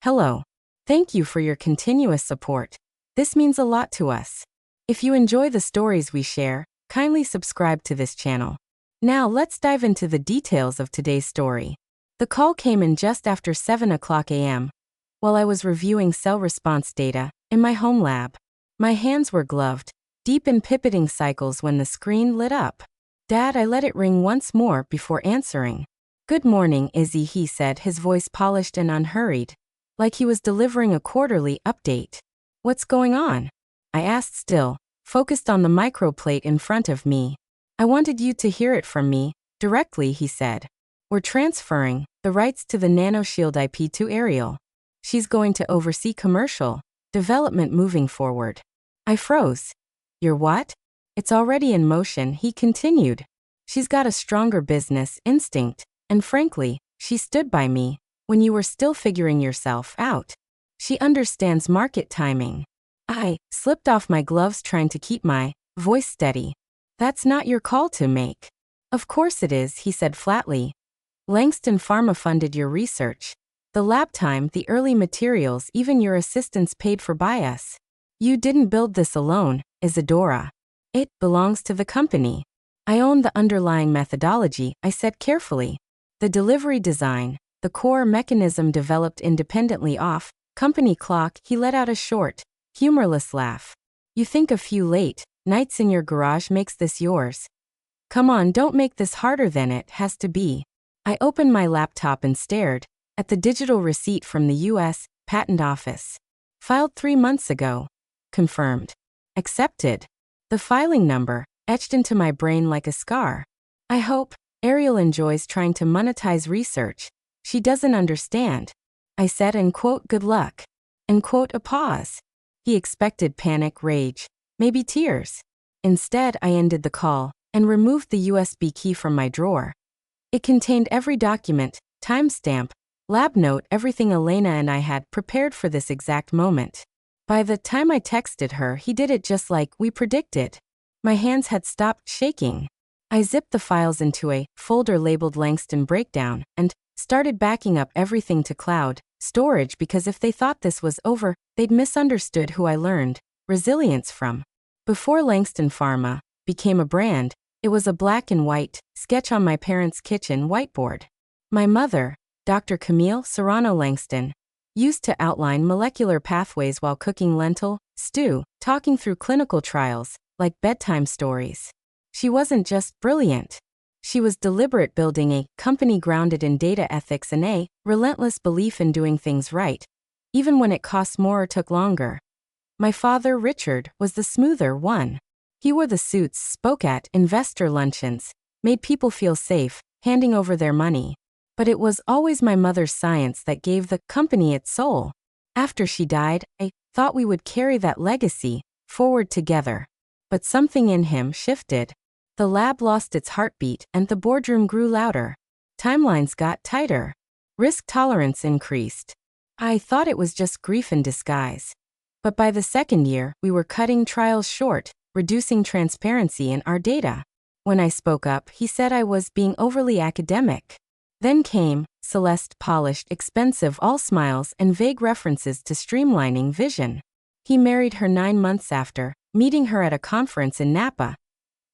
Hello. Thank you for your continuous support. This means a lot to us. If you enjoy the stories we share, kindly subscribe to this channel. Now let's dive into the details of today's story. The call came in just after 7 o'clock a.m. while I was reviewing cell response data in my home lab. My hands were gloved, deep in pipetting cycles when the screen lit up. "Dad," I let it ring once more before answering. "Good morning, Izzy," he said, his voice polished and unhurried, like he was delivering a quarterly update. "What's going on?" I asked, still focused on the microplate in front of me. "I wanted you to hear it from me directly," he said. "We're transferring the rights to the NanoShield IP to Ariel. She's going to oversee commercial development moving forward." I froze. "You're what?" "It's already in motion," he continued. "She's got a stronger business instinct, and frankly, she stood by me when you were still figuring yourself out. She understands market timing." I slipped off my gloves, trying to keep my voice steady. "That's not your call to make." "Of course it is," he said flatly. "Langston Pharma funded your research. The lab time, the early materials, even your assistants paid for by us. You didn't build this alone, Isadora. It belongs to the company. I own the underlying methodology," I said carefully. "The delivery design, the core mechanism developed independently off company clock." He let out a short, humorless laugh. "You think a few late nights in your garage makes this yours? Come on, don't make this harder than it has to be." I opened my laptop and stared at the digital receipt from the U.S. Patent Office. "Filed 3 months ago. Confirmed. Accepted." The filing number etched into my brain like a scar. "I hope Ariel enjoys trying to monetize research she doesn't understand," I said, and quote, "good luck." And quote, a pause. He expected panic, rage, maybe tears. Instead, I ended the call and removed the USB key from my drawer. It contained every document, timestamp, lab note, everything Elena and I had prepared for this exact moment. By the time I texted her, he did it just like we predicted. My hands had stopped shaking. I zipped the files into a folder labeled Langston Breakdown and started backing up everything to cloud storage, because if they thought this was over, they'd misunderstood who I learned resilience from. Before Langston Pharma became a brand, it was a black and white sketch on my parents' kitchen whiteboard. My mother, Dr. Camille Serrano Langston, used to outline molecular pathways while cooking lentil stew, talking through clinical trials like bedtime stories. She wasn't just brilliant. She was deliberate, building a company grounded in data ethics and a relentless belief in doing things right, even when it cost more or took longer. My father, Richard, was the smoother one. He wore the suits, spoke at investor luncheons, made people feel safe handing over their money. But it was always my mother's science that gave the company its soul. After she died, I thought we would carry that legacy forward together. But something in him shifted. The lab lost its heartbeat, and the boardroom grew louder. Timelines got tighter. Risk tolerance increased. I thought it was just grief in disguise. But by the second year, we were cutting trials short, reducing transparency in our data. When I spoke up, he said I was being overly academic. Then came Celeste, polished, expensive, all smiles and vague references to streamlining vision. He married her 9 months after meeting her at a conference in Napa.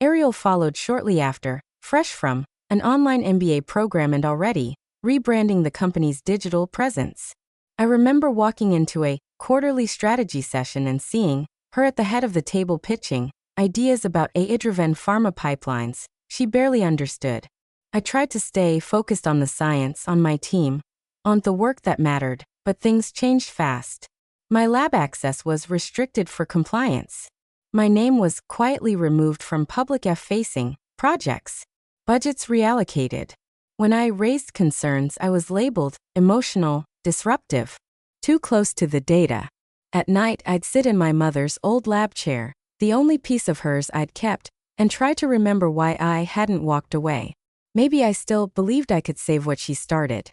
Ariel followed shortly after, fresh from an online MBA program and already rebranding the company's digital presence. I remember walking into a quarterly strategy session and seeing her at the head of the table pitching ideas about AI-driven pharma pipelines she barely understood. I tried to stay focused on the science, on my team, on the work that mattered, but things changed fast. My lab access was restricted for compliance. My name was quietly removed from public F-facing projects. Budgets reallocated. When I raised concerns, I was labeled emotional, disruptive, too close to the data. At night, I'd sit in my mother's old lab chair, the only piece of hers I'd kept, and try to remember why I hadn't walked away. Maybe I still believed I could save what she started.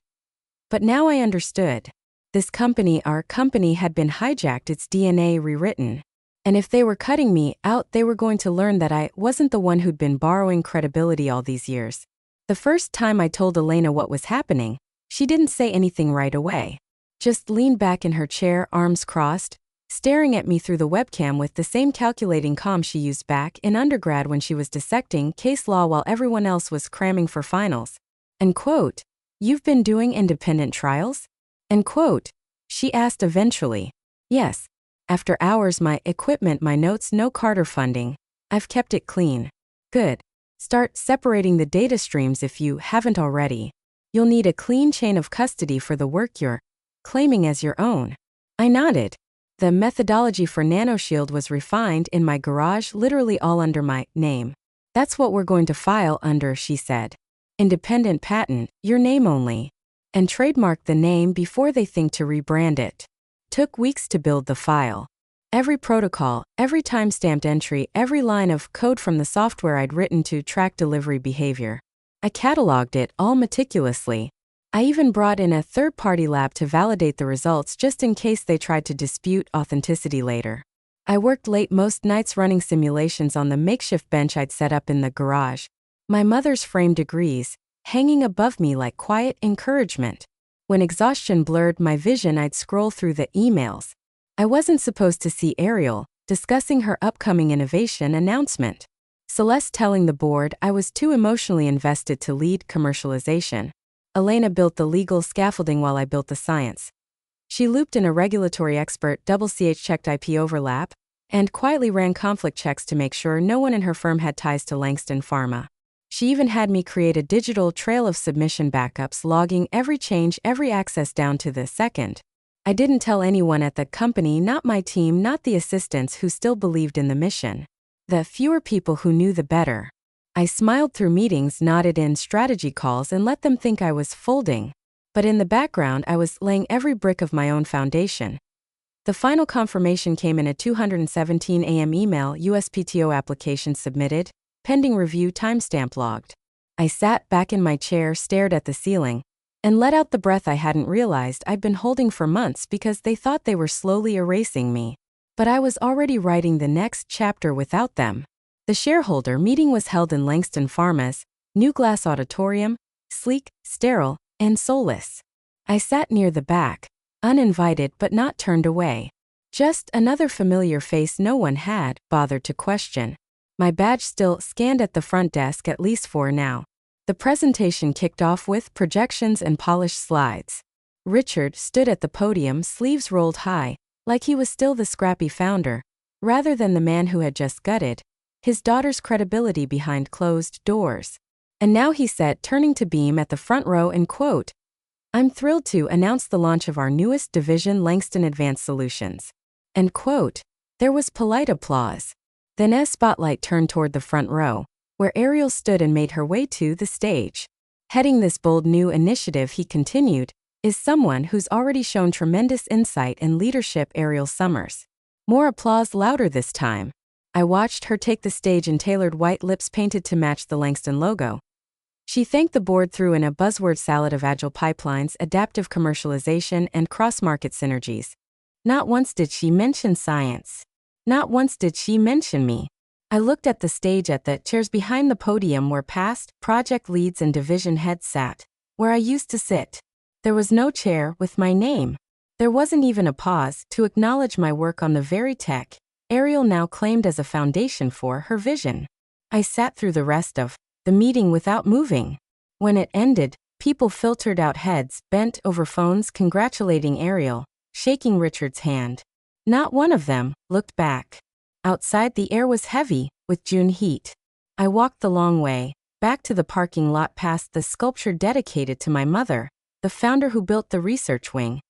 But now I understood. This company, our company, had been hijacked, its DNA rewritten. And if they were cutting me out, they were going to learn that I wasn't the one who'd been borrowing credibility all these years. The first time I told Elena what was happening, she didn't say anything right away. just leaned back in her chair, arms crossed, staring at me through the webcam with the same calculating calm she used back in undergrad when she was dissecting case law while everyone else was cramming for finals. End quote. You've been doing independent trials? End quote. She asked eventually. Yes. After hours, my equipment, my notes, no Carter funding. I've kept it clean. Good. Start separating the data streams if you haven't already. You'll need a clean chain of custody for the work you're claiming as your own. I nodded. The methodology for NanoShield was refined in my garage, literally all under my name. That's what we're going to file under, she said. Independent patent, your name only. And trademark the name before they think to rebrand it. Took weeks to build the file. Every protocol, every timestamped entry, every line of code from the software I'd written to track delivery behavior. I cataloged it all meticulously. I even brought in a third-party lab to validate the results just in case they tried to dispute authenticity later. I worked late most nights running simulations on the makeshift bench I'd set up in the garage. My mother's framed degrees, hanging above me like quiet encouragement. When exhaustion blurred my vision, I'd scroll through the emails. I wasn't supposed to see Ariel discussing her upcoming innovation announcement. Celeste telling the board I was too emotionally invested to lead commercialization. Elena built the legal scaffolding while I built the science. She looped in a regulatory expert, checked IP overlap, and quietly ran conflict checks to make sure no one in her firm had ties to Langston Pharma. She even had me create a digital trail of submission backups, logging every change, every access down to the second. I didn't tell anyone at the company, not my team, not the assistants who still believed in the mission. The fewer people who knew, the better. I smiled through meetings, nodded in strategy calls, and let them think I was folding. But in the background, I was laying every brick of my own foundation. The final confirmation came in a 2:17 a.m. email, USPTO application submitted, pending review, timestamp logged. I sat back in my chair, stared at the ceiling, and let out the breath I hadn't realized I'd been holding for months because they thought they were slowly erasing me. But I was already writing the next chapter without them. The shareholder meeting was held in Langston Pharma's new glass auditorium, sleek, sterile, and soulless. I sat near the back, uninvited but not turned away. Just another familiar face no one had bothered to question. My badge still scanned at the front desk, at least for now. The presentation kicked off with projections and polished slides. Richard stood at the podium, sleeves rolled high, like he was still the scrappy founder, rather than the man who had just gutted his daughter's credibility behind closed doors. And now he said, turning to Beam at the front row, and quote, "I'm thrilled to announce the launch of our newest division, Langston Advanced Solutions." End quote. There was polite applause. Then a spotlight turned toward the front row, where Ariel stood and made her way to the stage. Heading this bold new initiative, he continued, is someone who's already shown tremendous insight and leadership, Ariel Summers. More applause, louder this time. I watched her take the stage in tailored white, lips painted to match the Langston logo. She thanked the board, threw in a buzzword salad of agile pipelines, adaptive commercialization, and cross-market synergies. Not once did she mention science. Not once did she mention me. I looked at the stage, at the chairs behind the podium where past project leads and division heads sat, where I used to sit. There was no chair with my name. There wasn't even a pause to acknowledge my work on the very tech Ariel now claimed as a foundation for her vision. I sat through the rest of the meeting without moving. When it ended, people filtered out, heads bent over phones, congratulating Ariel, shaking Richard's hand. Not one of them looked back. Outside, the air was heavy with June heat. I walked the long way, back to the parking lot, past the sculpture dedicated to my mother, the founder who built the research wing,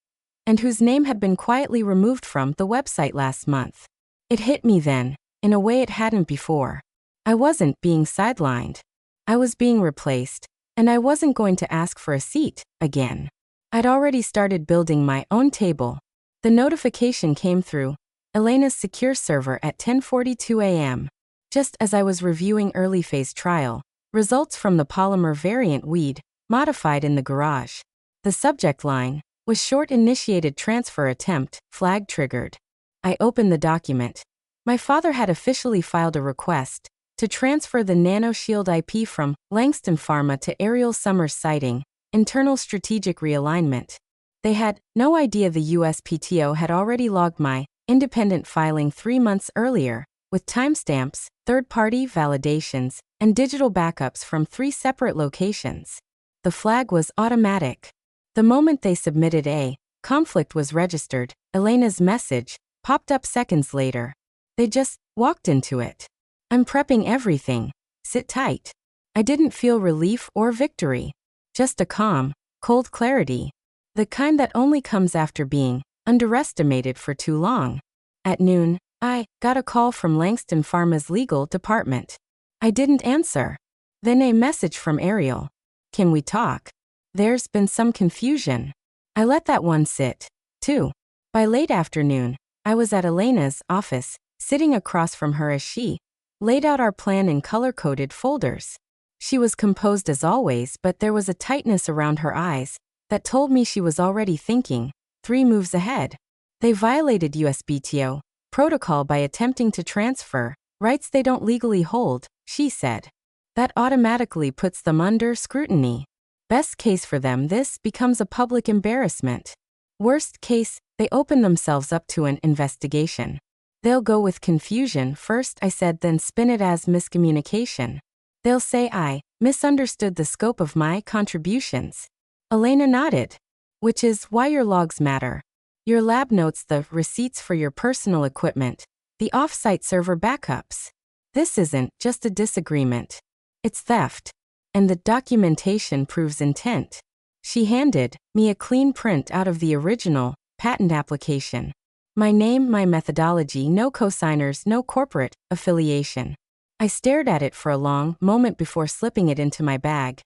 and whose name had been quietly removed from the website last month. It hit me then, in a way it hadn't before. I wasn't being sidelined. I was being replaced, and I wasn't going to ask for a seat again. I'd already started building my own table. The notification came through Elena's secure server at 10:42 a.m. Just as I was reviewing early phase trial results from the polymer variant we'd modified in the garage. The subject line was short: initiated transfer attempt, flag triggered. I opened the document. My father had officially filed a request to transfer the NanoShield IP from Langston Pharma to Ariel Summers, citing internal strategic realignment. They had no idea the USPTO had already logged my independent filing 3 months earlier, with timestamps, third-party validations, and digital backups from 3 separate locations. The flag was automatic. The moment they submitted a conflict was registered, Elena's message popped up seconds later. They just walked into it. I'm prepping everything. Sit tight. I didn't feel relief or victory. Just a calm, cold clarity. The kind that only comes after being underestimated for too long. At noon, I got a call from Langston Pharma's legal department. I didn't answer. Then a message from Ariel. Can we talk? There's been some confusion. I let that one sit, too. By late afternoon, I was at Elena's office, sitting across from her as she laid out our plan in color-coded folders. She was composed as always, but there was a tightness around her eyes that told me she was already thinking 3 moves ahead. They violated USPTO protocol by attempting to transfer rights they don't legally hold, she said. That automatically puts them under scrutiny. Best case for them, this becomes a public embarrassment. Worst case, they open themselves up to an investigation. They'll go with confusion first, I said, then spin it as miscommunication. They'll say I misunderstood the scope of my contributions. Elena nodded. Which is why your logs matter. Your lab notes, the receipts for your personal equipment, the off-site server backups. This isn't just a disagreement. It's theft. And the documentation proves intent. She handed me a clean print out of the original patent application. My name, my methodology, no cosigners, no corporate affiliation. I stared at it for a long moment before slipping it into my bag.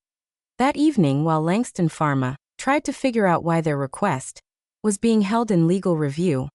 That evening, while Langston Pharma tried to figure out why their request was being held in legal review,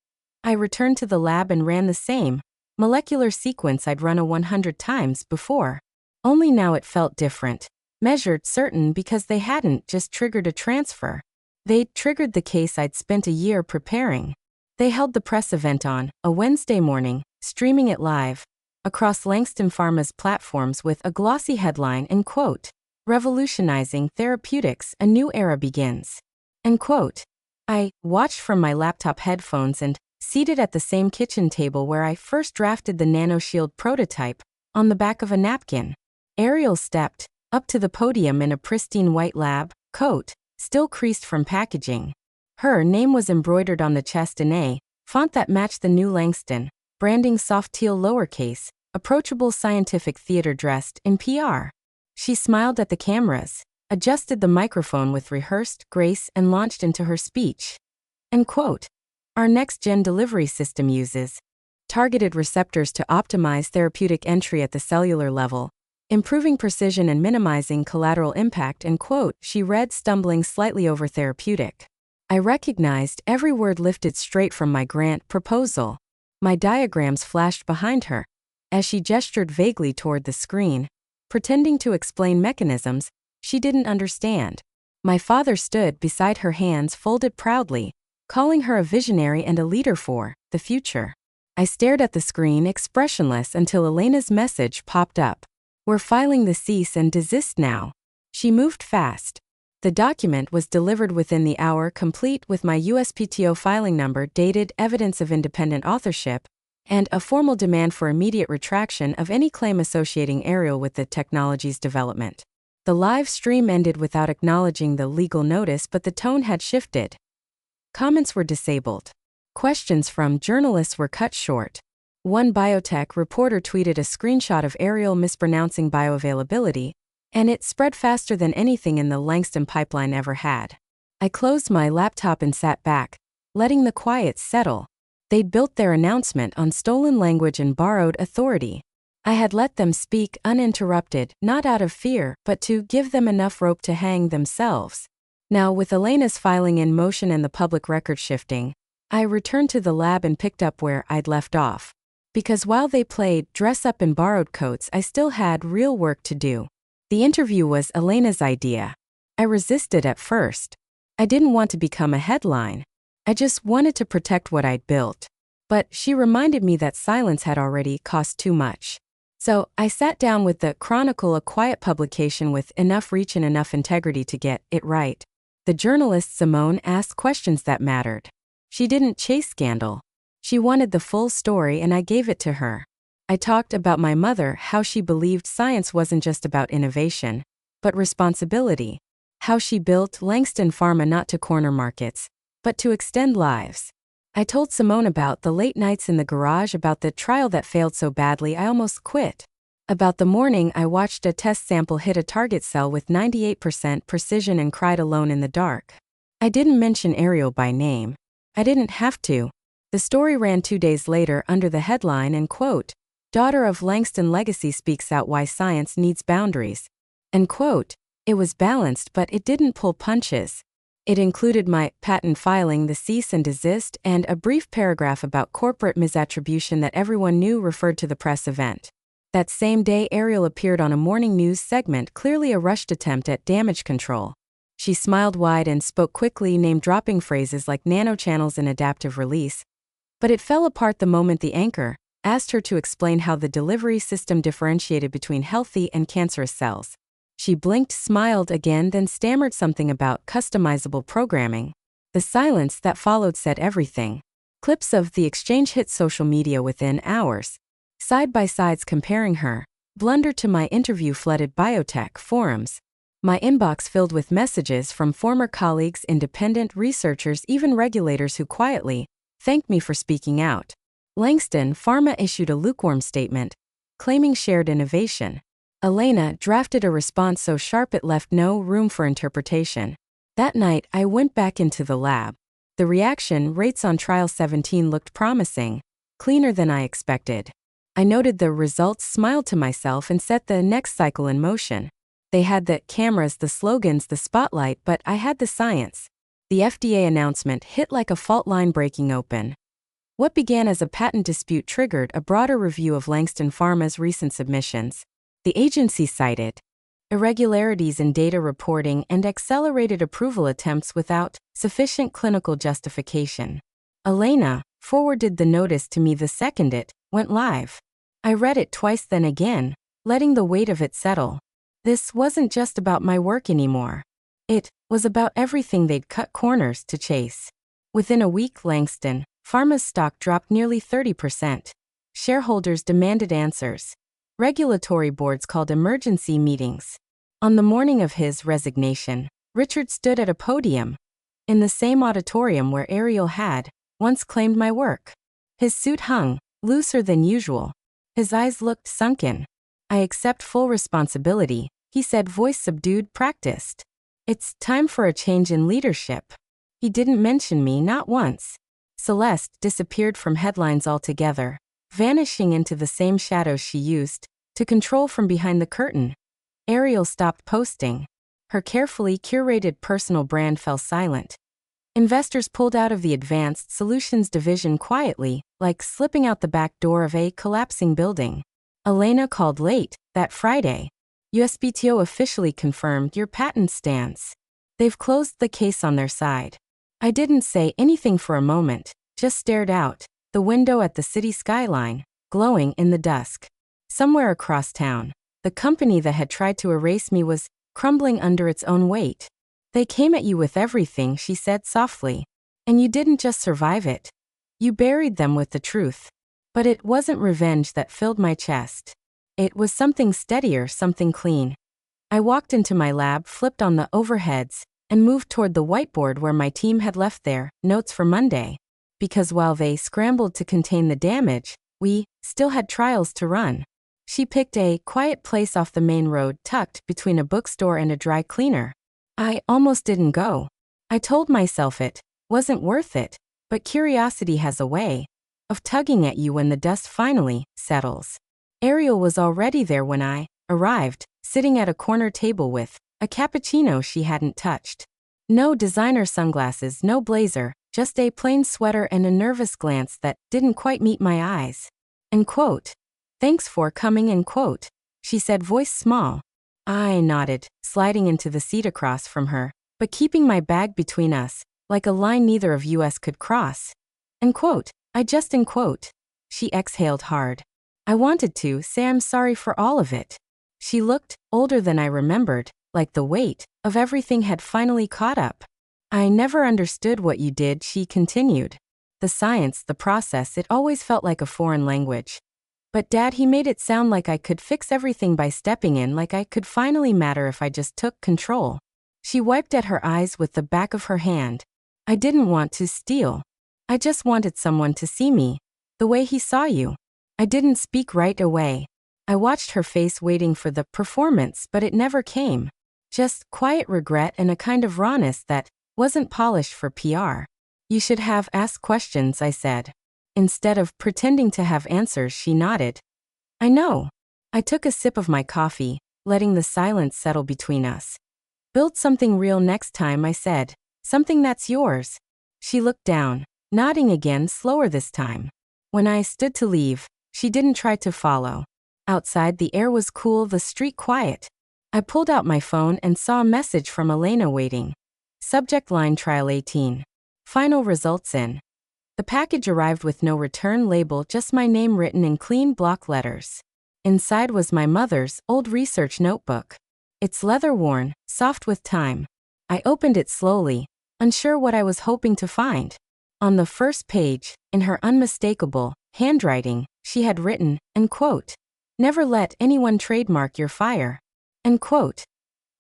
I returned to the lab and ran the same molecular sequence I'd run 100 times before. Only now it felt different, measured, certain, because they hadn't just triggered a transfer. They'd triggered the case I'd spent a year preparing. They held the press event on a Wednesday morning, streaming it live across Langston Pharma's platforms with a glossy headline and quote, "Revolutionizing therapeutics, a new era begins." End quote. I watched from my laptop headphones and, seated at the same kitchen table where I first drafted the NanoShield prototype, on the back of a napkin, Ariel stepped up to the podium in a pristine white lab coat, still creased from packaging. Her name was embroidered on the chest in a font that matched the new Langston, branding soft teal lowercase, approachable scientific theater dressed in PR. She smiled at the cameras, adjusted the microphone with rehearsed grace, and launched into her speech. End quote. Our next-gen delivery system uses targeted receptors to optimize therapeutic entry at the cellular level, improving precision and minimizing collateral impact. End quote. She read, stumbling slightly over therapeutic. I recognized every word lifted straight from my grant proposal. My diagrams flashed behind her as she gestured vaguely toward the screen, pretending to explain mechanisms she didn't understand. My father stood beside her, hands folded proudly, calling her a visionary and a leader for the future. I stared at the screen, expressionless, until Elena's message popped up. We're filing the cease and desist now. She moved fast. The document was delivered within the hour, complete with my USPTO filing number, dated evidence of independent authorship, and a formal demand for immediate retraction of any claim associating Ariel with the technology's development. The live stream ended without acknowledging the legal notice, but the tone had shifted. Comments were disabled. Questions from journalists were cut short. One biotech reporter tweeted a screenshot of Ariel mispronouncing bioavailability, and it spread faster than anything in the Langston pipeline ever had. I closed my laptop and sat back, letting the quiet settle. They'd built their announcement on stolen language and borrowed authority. I had let them speak uninterrupted, not out of fear, but to give them enough rope to hang themselves. Now, with Elena's filing in motion and the public record shifting, I returned to the lab and picked up where I'd left off. Because while they played dress up in borrowed coats, I still had real work to do. The interview was Elena's idea. I resisted at first. I didn't want to become a headline. I just wanted to protect what I'd built. But she reminded me that silence had already cost too much. So I sat down with the Chronicle, a quiet publication with enough reach and enough integrity to get it right. The journalist Simone asked questions that mattered. She didn't chase scandal. She wanted the full story and I gave it to her. I talked about my mother, how she believed science wasn't just about innovation, but responsibility. How she built Langston Pharma not to corner markets, but to extend lives. I told Simone about the late nights in the garage, about the trial that failed so badly I almost quit. About the morning I watched a test sample hit a target cell with 98% precision and cried alone in the dark. I didn't mention Ariel by name. I didn't have to. The story ran 2 days later under the headline and quote, "Daughter of Langston Legacy speaks out why science needs boundaries." End quote. It was balanced, but it didn't pull punches. It included my patent filing, the cease and desist, and a brief paragraph about corporate misattribution that everyone knew referred to the press event. That same day, Ariel appeared on a morning news segment, clearly a rushed attempt at damage control. She smiled wide and spoke quickly, name-dropping phrases like nanochannels and adaptive release. But it fell apart the moment the anchor asked her to explain how the delivery system differentiated between healthy and cancerous cells. She blinked, smiled again, then stammered something about customizable programming. The silence that followed said everything. Clips of the exchange hit social media within hours. Side-by-sides comparing her. Blunder to my interview flooded biotech forums. My inbox filled with messages from former colleagues, independent researchers, even regulators who quietly thanked me for speaking out. Langston Pharma issued a lukewarm statement, claiming shared innovation. Elena drafted a response so sharp it left no room for interpretation. That night, I went back into the lab. The reaction rates on trial 17 looked promising, cleaner than I expected. I noted the results, smiled to myself, and set the next cycle in motion. They had the cameras, the slogans, the spotlight, but I had the science. The FDA announcement hit like a fault line breaking open. What began as a patent dispute triggered a broader review of Langston Pharma's recent submissions. The agency cited irregularities in data reporting and accelerated approval attempts without sufficient clinical justification. Elena forwarded the notice to me the second it went live. I read it twice, then again, letting the weight of it settle. This wasn't just about my work anymore. It was about everything they'd cut corners to chase. Within a week, Langston Pharma's stock dropped nearly 30%. Shareholders demanded answers. Regulatory boards called emergency meetings. On the morning of his resignation, Richard stood at a podium in the same auditorium where Ariel had once claimed my work. His suit hung looser than usual. His eyes looked sunken. "I accept full responsibility," he said, voice subdued, practiced. "It's time for a change in leadership." He didn't mention me, not once. Celeste disappeared from headlines altogether, vanishing into the same shadows she used to control from behind the curtain. Ariel stopped posting. Her carefully curated personal brand fell silent. Investors pulled out of the Advanced Solutions division quietly, like slipping out the back door of a collapsing building. Elena called late that Friday. USPTO officially confirmed your patent stands. They've closed the case on their side. I didn't say anything for a moment, just stared out the window at the city skyline, glowing in the dusk. Somewhere across town, the company that had tried to erase me was crumbling under its own weight. "They came at you with everything," she said softly. "And you didn't just survive it. You buried them with the truth." But it wasn't revenge that filled my chest. It was something steadier, something clean. I walked into my lab, flipped on the overheads, and moved toward the whiteboard where my team had left their notes for Monday. Because while they scrambled to contain the damage, we still had trials to run. She picked a quiet place off the main road, tucked between a bookstore and a dry cleaner. I almost didn't go. I told myself it wasn't worth it, but curiosity has a way of tugging at you when the dust finally settles. Ariel was already there when I arrived, sitting at a corner table with a cappuccino she hadn't touched. No designer sunglasses, no blazer, just a plain sweater and a nervous glance that didn't quite meet my eyes. End quote. "Thanks for coming," end quote, she said, voice small. I nodded, sliding into the seat across from her, but keeping my bag between us, like a line neither of us could cross. End quote. I just end quote. She exhaled hard. I wanted to say I'm sorry for all of it. She looked older than I remembered, like the weight of everything had finally caught up. I never understood what you did, she continued. The science, the process, it always felt like a foreign language. But Dad, he made it sound like I could fix everything by stepping in, like I could finally matter if I just took control. She wiped at her eyes with the back of her hand. I didn't want to steal. I just wanted someone to see me, the way he saw you. I didn't speak right away. I watched her face waiting for the performance, but it never came. Just quiet regret and a kind of rawness that wasn't polished for PR. You should have asked questions, I said. Instead of pretending to have answers, she nodded. I know. I took a sip of my coffee, letting the silence settle between us. Build something real next time, I said. Something that's yours. She looked down, nodding again, slower this time. When I stood to leave, she didn't try to follow. Outside, the air was cool, the street quiet. I pulled out my phone and saw a message from Elena waiting. Subject line: Trial 18. Final results in. The package arrived with no return label, just my name written in clean block letters. Inside was my mother's old research notebook. It's leather-worn, soft with time. I opened it slowly, unsure what I was hoping to find. On the first page, in her unmistakable handwriting, she had written, and quote, "Never let anyone trademark your fire." End quote.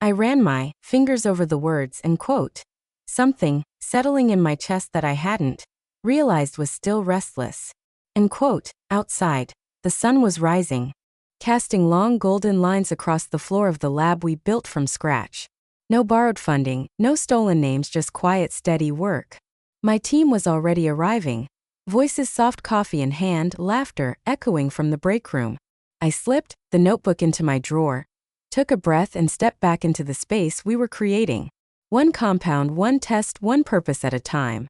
I ran my fingers over the words, end quote. Something settling in my chest that I hadn't realized was still restless. End quote. Outside, the sun was rising, casting long golden lines across the floor of the lab we built from scratch. No borrowed funding, no stolen names, just quiet, steady work. My team was already arriving. Voices, soft coffee in hand, laughter echoing from the break room. I slipped the notebook into my drawer, took a breath and stepped back into the space we were creating. One compound, one test, one purpose at a time.